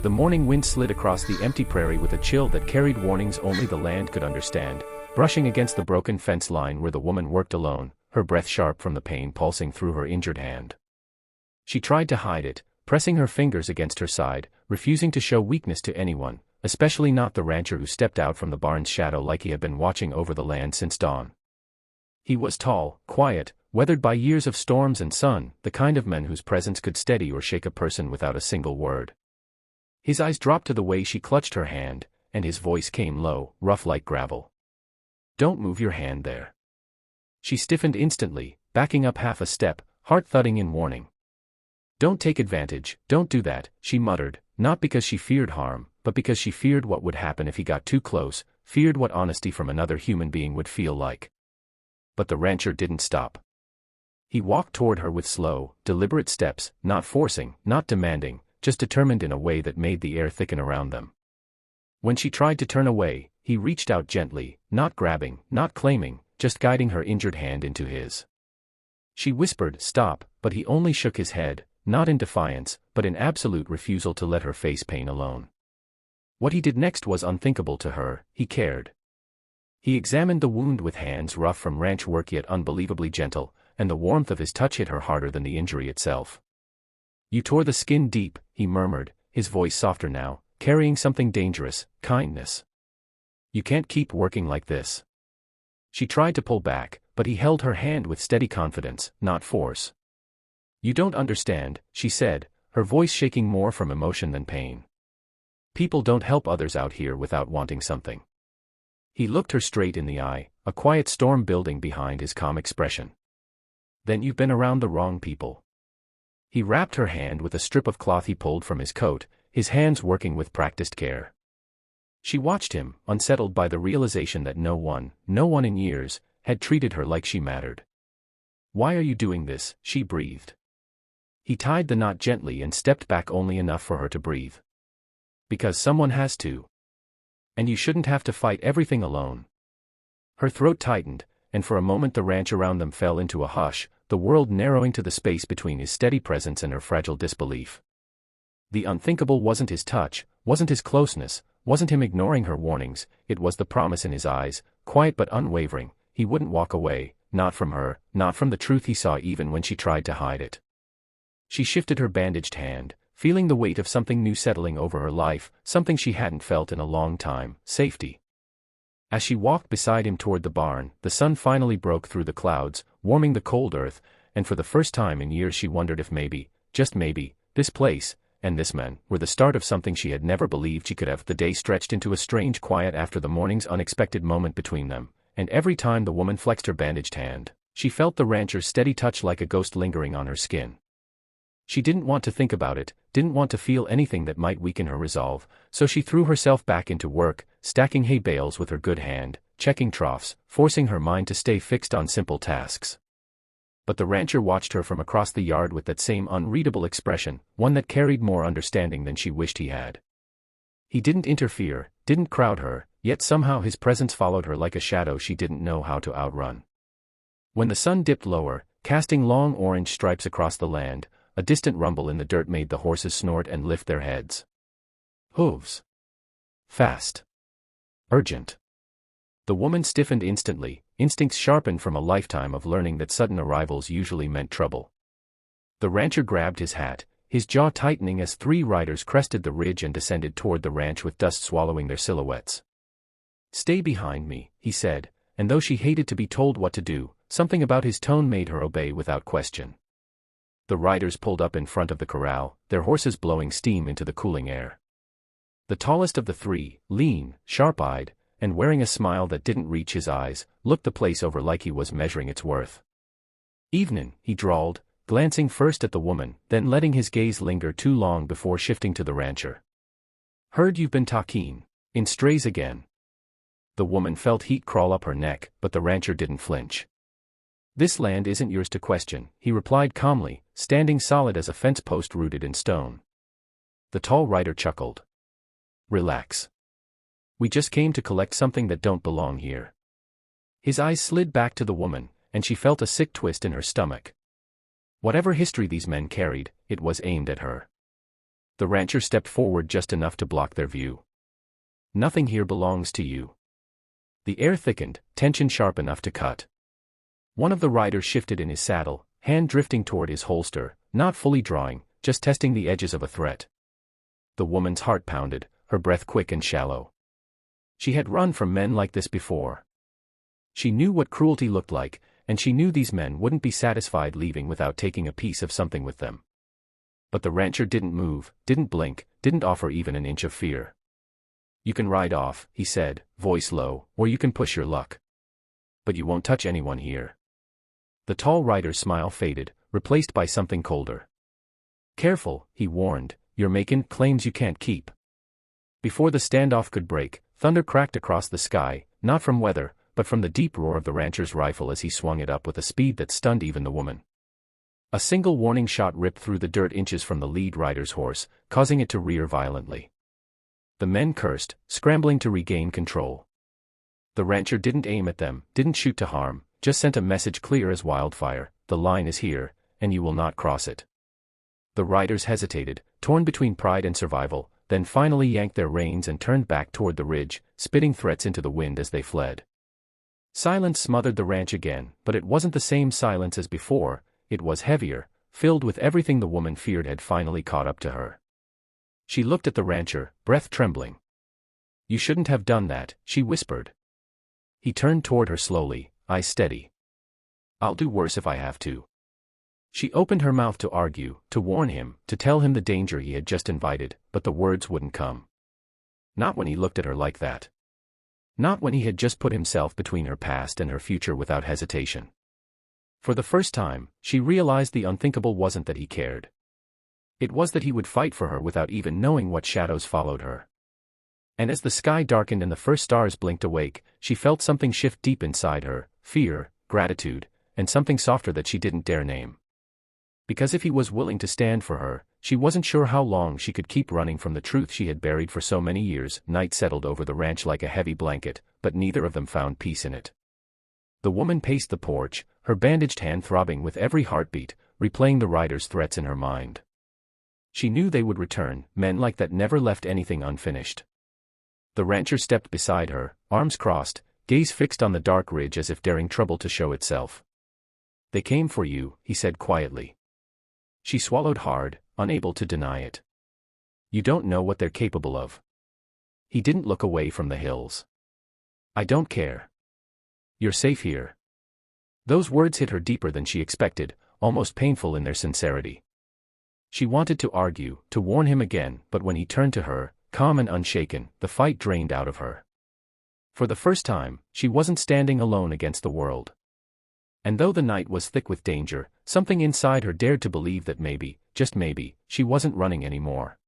The morning wind slid across the empty prairie with a chill that carried warnings only the land could understand, brushing against the broken fence line where the woman worked alone, her breath sharp from the pain pulsing through her injured hand. She tried to hide it, pressing her fingers against her side, refusing to show weakness to anyone, especially not the rancher who stepped out from the barn's shadow like he had been watching over the land since dawn. He was tall, quiet, weathered by years of storms and sun, the kind of man whose presence could steady or shake a person without a single word. His eyes dropped to the way she clutched her hand, and his voice came low, rough like gravel. "Don't move your hand there." She stiffened instantly, backing up half a step, heart thudding in warning. "Don't take advantage, don't do that," she muttered, not because she feared harm, but because she feared what would happen if he got too close, feared what honesty from another human being would feel like. But the rancher didn't stop. He walked toward her with slow, deliberate steps, not forcing, not demanding, just determined in a way that made the air thicken around them. When she tried to turn away, he reached out gently, not grabbing, not claiming, just guiding her injured hand into his. She whispered, "Stop," but he only shook his head, not in defiance, but in absolute refusal to let her face pain alone. What he did next was unthinkable to her. He cared. He examined the wound with hands rough from ranch work yet unbelievably gentle, and the warmth of his touch hit her harder than the injury itself. "You tore the skin deep," he murmured, his voice softer now, carrying something dangerous, kindness. "You can't keep working like this." She tried to pull back, but he held her hand with steady confidence, not force. "You don't understand," she said, her voice shaking more from emotion than pain. "People don't help others out here without wanting something." He looked her straight in the eye, a quiet storm building behind his calm expression. "Then you've been around the wrong people." He wrapped her hand with a strip of cloth he pulled from his coat, his hands working with practiced care. She watched him, unsettled by the realization that no one in years, had treated her like she mattered. "Why are you doing this?" she breathed. He tied the knot gently and stepped back only enough for her to breathe. "Because someone has to. And you shouldn't have to fight everything alone." Her throat tightened, and for a moment the ranch around them fell into a hush, the world narrowing to the space between his steady presence and her fragile disbelief. The unthinkable wasn't his touch, wasn't his closeness, wasn't him ignoring her warnings, it was the promise in his eyes, quiet but unwavering. He wouldn't walk away, not from her, not from the truth he saw even when she tried to hide it. She shifted her bandaged hand, feeling the weight of something new settling over her life, something she hadn't felt in a long time, safety. As she walked beside him toward the barn, the sun finally broke through the clouds, warming the cold earth, and for the first time in years she wondered if maybe, just maybe, this place, and this man, were the start of something she had never believed she could have. The day stretched into a strange quiet after the morning's unexpected moment between them, and every time the woman flexed her bandaged hand, she felt the rancher's steady touch like a ghost lingering on her skin. She didn't want to think about it, didn't want to feel anything that might weaken her resolve, so she threw herself back into work, stacking hay bales with her good hand, checking troughs, forcing her mind to stay fixed on simple tasks. But the rancher watched her from across the yard with that same unreadable expression, one that carried more understanding than she wished he had. He didn't interfere, didn't crowd her, yet somehow his presence followed her like a shadow she didn't know how to outrun. When the sun dipped lower, casting long orange stripes across the land, a distant rumble in the dirt made the horses snort and lift their heads. Hooves. Fast. Urgent. The woman stiffened instantly, instincts sharpened from a lifetime of learning that sudden arrivals usually meant trouble. The rancher grabbed his hat, his jaw tightening as three riders crested the ridge and descended toward the ranch with dust swallowing their silhouettes. "Stay behind me," he said, and though she hated to be told what to do, something about his tone made her obey without question. The riders pulled up in front of the corral, their horses blowing steam into the cooling air. The tallest of the three, lean, sharp-eyed, and wearing a smile that didn't reach his eyes, looked the place over like he was measuring its worth. "Evenin'," he drawled, glancing first at the woman, then letting his gaze linger too long before shifting to the rancher. "Heard you've been talking in strays again." The woman felt heat crawl up her neck, but the rancher didn't flinch. "This land isn't yours to question," he replied calmly, standing solid as a fence post rooted in stone. The tall rider chuckled. "Relax. We just came to collect something that don't belong here." His eyes slid back to the woman, and she felt a sick twist in her stomach. Whatever history these men carried, it was aimed at her. The rancher stepped forward just enough to block their view. Nothing here belongs to you. The air thickened, tension sharp enough to cut. One of the riders shifted in his saddle, hand drifting toward his holster, not fully drawing, just testing the edges of a threat. The woman's heart pounded, her breath quick and shallow. She had run from men like this before. She knew what cruelty looked like, and she knew these men wouldn't be satisfied leaving without taking a piece of something with them. But the rancher didn't move, didn't blink, didn't offer even an inch of fear. "You can ride off," he said, voice low, "or you can push your luck. But you won't touch anyone here." The tall rider's smile faded, replaced by something colder. "Careful," he warned, "you're making claims you can't keep." Before the standoff could break, thunder cracked across the sky, not from weather, but from the deep roar of the rancher's rifle as he swung it up with a speed that stunned even the woman. A single warning shot ripped through the dirt inches from the lead rider's horse, causing it to rear violently. The men cursed, scrambling to regain control. The rancher didn't aim at them, didn't shoot to harm, just sent a message clear as wildfire: "The line is here, and you will not cross it." The riders hesitated, torn between pride and survival, then finally yanked their reins and turned back toward the ridge, spitting threats into the wind as they fled. Silence smothered the ranch again, but it wasn't the same silence as before. It was heavier, filled with everything the woman feared had finally caught up to her. She looked at the rancher, breath trembling. "You shouldn't have done that," she whispered. He turned toward her slowly, eyes steady. "I'll do worse if I have to." She opened her mouth to argue, to warn him, to tell him the danger he had just invited, but the words wouldn't come. Not when he looked at her like that. Not when he had just put himself between her past and her future without hesitation. For the first time, she realized the unthinkable wasn't that he cared. It was that he would fight for her without even knowing what shadows followed her. And as the sky darkened and the first stars blinked awake, she felt something shift deep inside her: fear, gratitude, and something softer that she didn't dare name. Because if he was willing to stand for her, she wasn't sure how long she could keep running from the truth she had buried for so many years. Night settled over the ranch like a heavy blanket, but neither of them found peace in it. The woman paced the porch, her bandaged hand throbbing with every heartbeat, replaying the rider's threats in her mind. She knew they would return, men like that never left anything unfinished. The rancher stepped beside her, arms crossed, gaze fixed on the dark ridge as if daring trouble to show itself. "They came for you," he said quietly. She swallowed hard, unable to deny it. "You don't know what they're capable of." He didn't look away from the hills. "I don't care. You're safe here." Those words hit her deeper than she expected, almost painful in their sincerity. She wanted to argue, to warn him again, but when he turned to her, calm and unshaken, the fight drained out of her. For the first time, she wasn't standing alone against the world. And though the night was thick with danger, something inside her dared to believe that maybe, just maybe, she wasn't running anymore.